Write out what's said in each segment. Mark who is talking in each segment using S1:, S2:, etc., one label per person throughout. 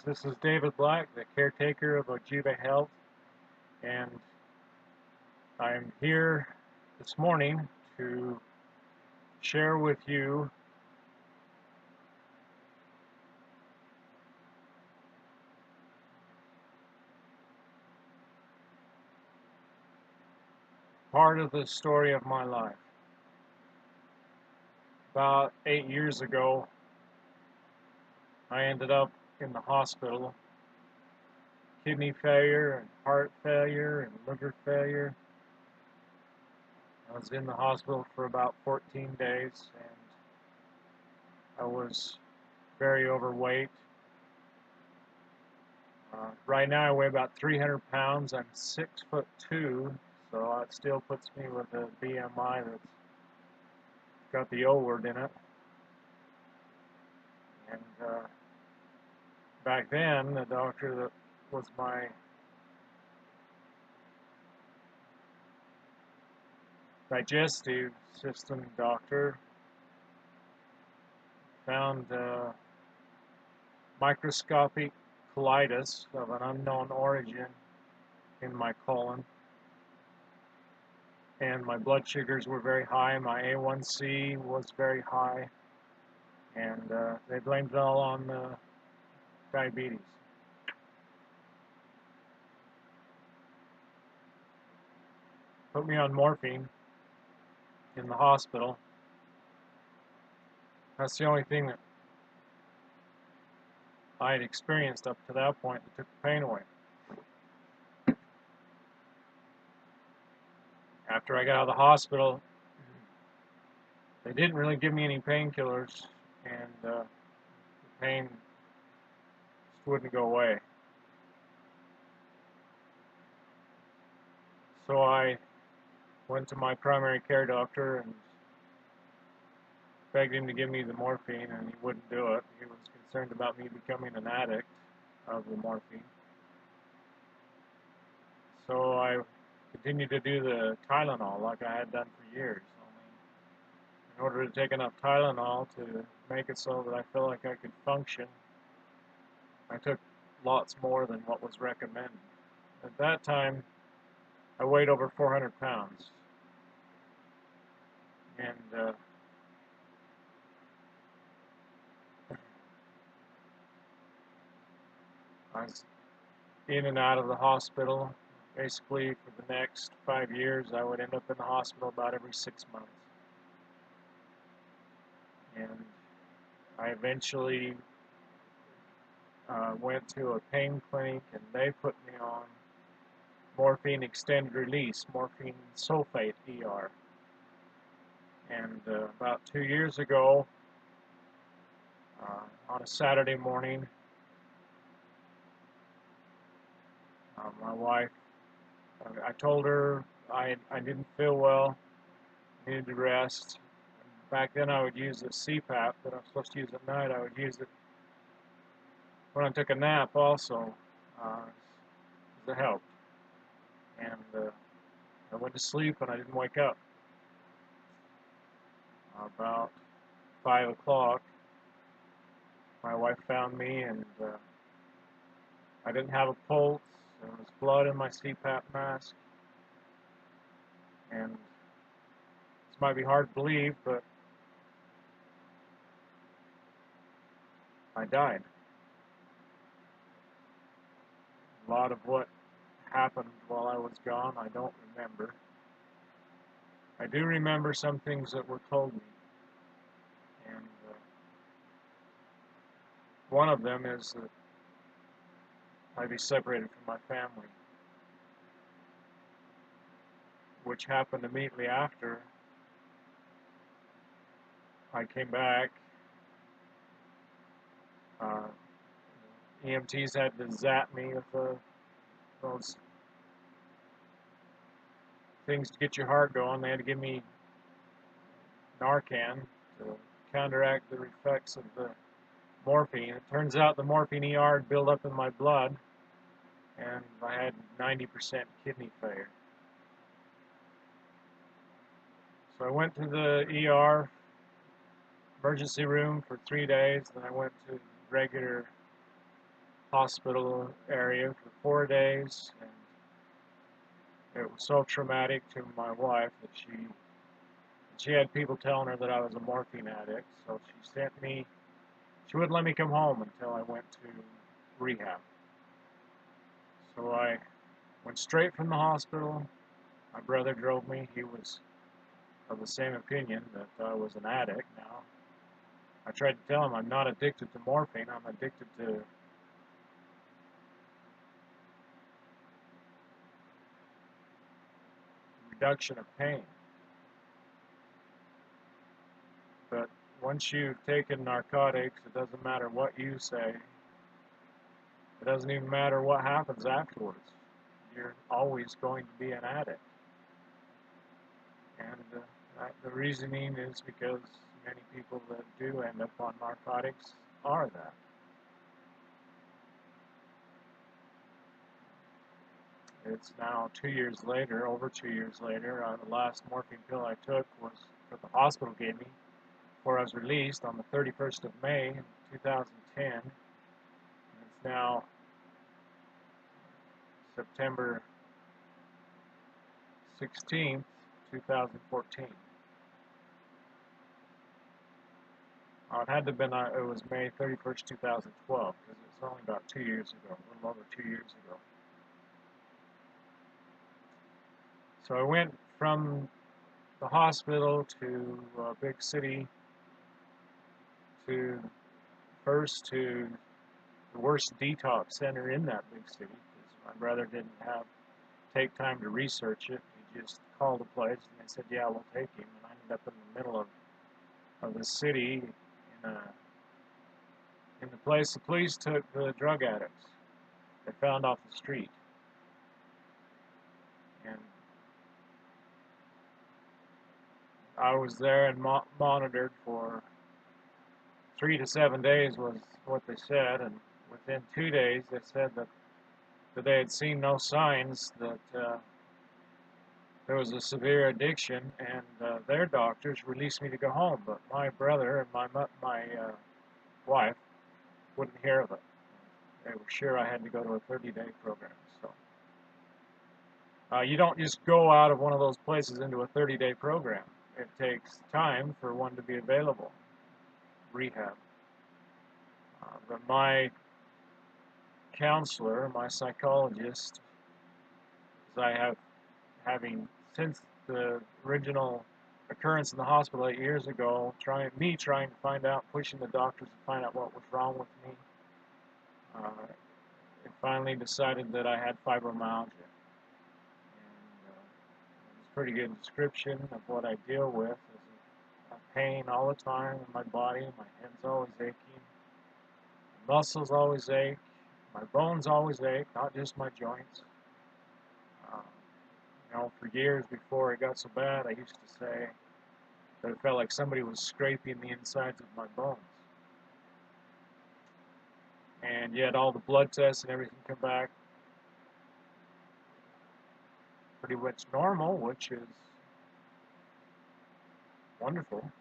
S1: This is David Black, the caretaker of Ojibwe Health, and I'm here this morning to share with you part of the story of my life. About 8 years ago, I ended up in the hospital. Kidney failure and heart failure and liver failure. I was in the hospital for about 14 days and I was very overweight. Right now I weigh about 300 pounds. I'm 6'2", so it still puts me with a BMI that's got the O word in it. And back then, the doctor that was my digestive system doctor found microscopic colitis of an unknown origin in my colon, and my blood sugars were very high, my A1C was very high, and they blamed it all on diabetes. Put me on morphine in the hospital. That's the only thing that I had experienced up to that point that took the pain away. After I got out of the hospital, they didn't really give me any painkillers, and the pain just wouldn't go away. So I went to my primary care doctor and begged him to give me the morphine, and he wouldn't do it. He was concerned about me becoming an addict of the morphine. So I continued to do the Tylenol like I had done for years. Only in order to take enough Tylenol to make it so that I felt like I could function, I took lots more than what was recommended. At that time, I weighed over 400 pounds. And I was in and out of the hospital. Basically, for the next 5 years, I would end up in the hospital about every 6 months. And I eventually went to a pain clinic, and they put me on morphine extended release, morphine sulfate ER. And about 2 years ago, on a Saturday morning, my wife, I told her I didn't feel well, needed to rest. Back then I would use the CPAP that I'm supposed to use at night. I would use it when I took a nap also, as it helped. And I went to sleep and I didn't wake up. About 5 o'clock, my wife found me, and I didn't have a pulse. There was blood in my CPAP mask. And this might be hard to believe, but I died. A lot of what happened while I was gone, I don't remember. I do remember some things that were told me. And one of them is that I'd be separated from my family, which happened immediately after I came back. EMTs had to zap me with those things to get your heart going. They had to give me Narcan to counteract the effects of the morphine. It turns out the morphine ER had built up in my blood, and I had 90% kidney failure. So I went to the ER emergency room for 3 days, then I went to regular hospital area for 4 days, and it was so traumatic to my wife that she had people telling her that I was a morphine addict, so she wouldn't let me come home until I went to rehab. So I went straight from the hospital. My brother drove me. He was of the same opinion that I was an addict. Now, I tried to tell him I'm not addicted to morphine. I'm addicted to reduction of pain. But once you've taken narcotics, it doesn't matter what you say. It doesn't even matter what happens afterwards. You're always going to be an addict. And the reasoning is because many people that do end up on narcotics are that. It's now 2 years later, over 2 years later. The last morphine pill I took was that the hospital gave me before I was released on the 31st of May, 2010. And it's now September 16th, 2014. It had to have been, it was May 31st, 2012, because it was only about 2 years ago, a little over 2 years ago. So I went from the hospital to a big city to the worst detox center in that big city, because my brother didn't take time to research it. He just called the place and they said, yeah, we'll take him. And I ended up in the middle of the city in the place the police took the drug addicts they found off the street. And I was there and monitored for 3 to 7 days was what they said, and within 2 days they said that they had seen no signs that there was a severe addiction, and their doctors released me to go home. But my brother and my wife wouldn't hear of it. They were sure I had to go to a 30-day program. So you don't just go out of one of those places into a 30-day program. It takes time for one to be available. Rehab. But my counselor, my psychologist, having since the original occurrence in the hospital 8 years ago, trying to find out, pushing the doctors to find out what was wrong with me. It finally decided that I had fibromyalgia. And it was a pretty good description of what I deal with. Is pain all the time in my body. My head's always aching. My muscles always ache. My bones always ache, not just my joints. For years before it got so bad, I used to say that it felt like somebody was scraping the insides of my bones. And yet all the blood tests and everything come back pretty much normal, which is wonderful.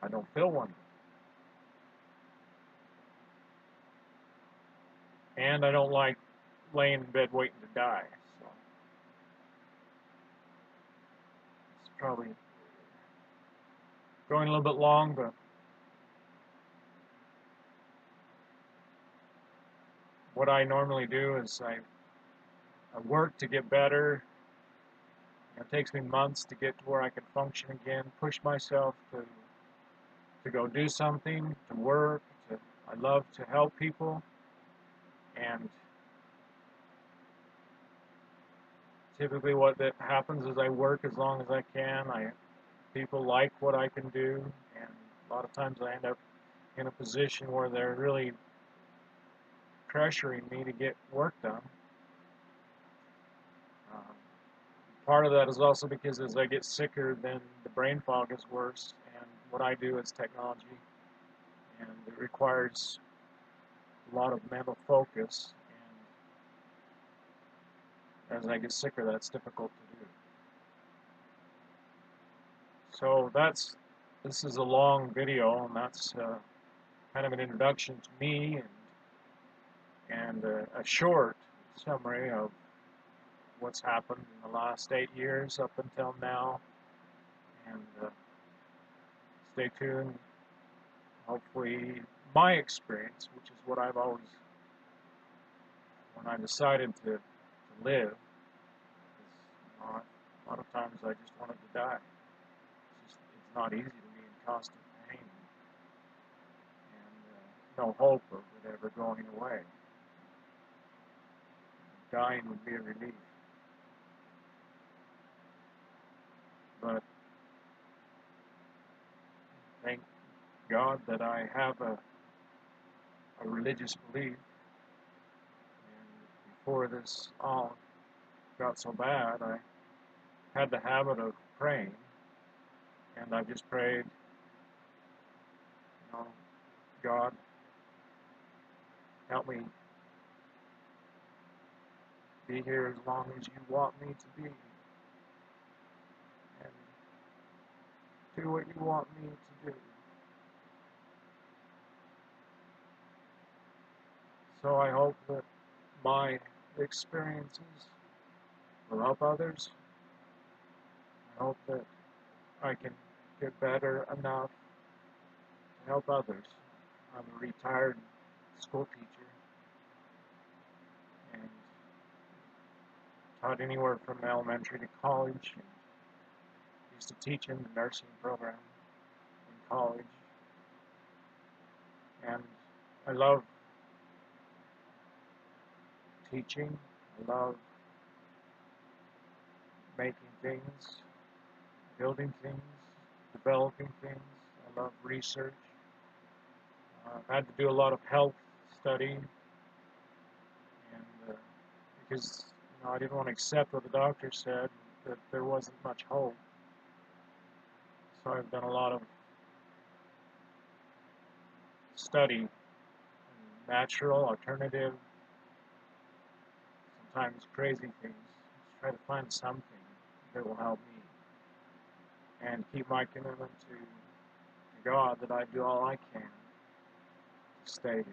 S1: I don't feel wonderful. And I don't like laying in bed waiting to die. So it's probably going a little bit long, but what I normally do is I work to get better. It takes me months to get to where I can function again, push myself to go do something, to work. I love to help people, and typically what that happens is I work as long as I can. People like what I can do, and a lot of times I end up in a position where they're really pressuring me to get work done. Part of that is also because as I get sicker, then the brain fog is worse, and what I do is technology, and it requires a lot of mental focus, and as I get sicker, that's difficult to do. So this is a long video, and that's kind of an introduction to me and a short summary of what's happened in the last 8 years up until now. And stay tuned. Hopefully, my experience, which is what I've always, when I decided to live, a lot of times I just wanted to die. It's not easy to be in constant pain and no hope of it ever going away. Dying would be a relief. But thank God that I have a religious belief. And before this all got so bad, I had the habit of praying. And I just prayed, God, help me be here as long as you want me to be. And do what you want me to do. So I hope that my experiences will help others. I hope that I can get better enough to help others. I'm a retired school teacher and taught anywhere from elementary to college. And used to teach in the nursing program in college. And I love teaching. I love making things, building things, developing things. I love research. I've had to do a lot of health study, and because I didn't want to accept what the doctor said, that there wasn't much hope. So I've done a lot of study, natural, alternative, sometimes crazy things. Just try to find something that will help me and keep my commitment to God that I do all I can to stay here.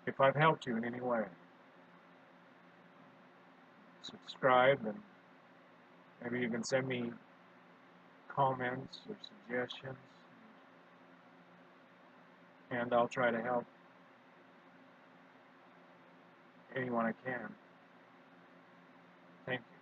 S1: If I've helped you in any way, subscribe, and maybe you can send me comments or suggestions, and I'll try to help anyone I can. Thank you.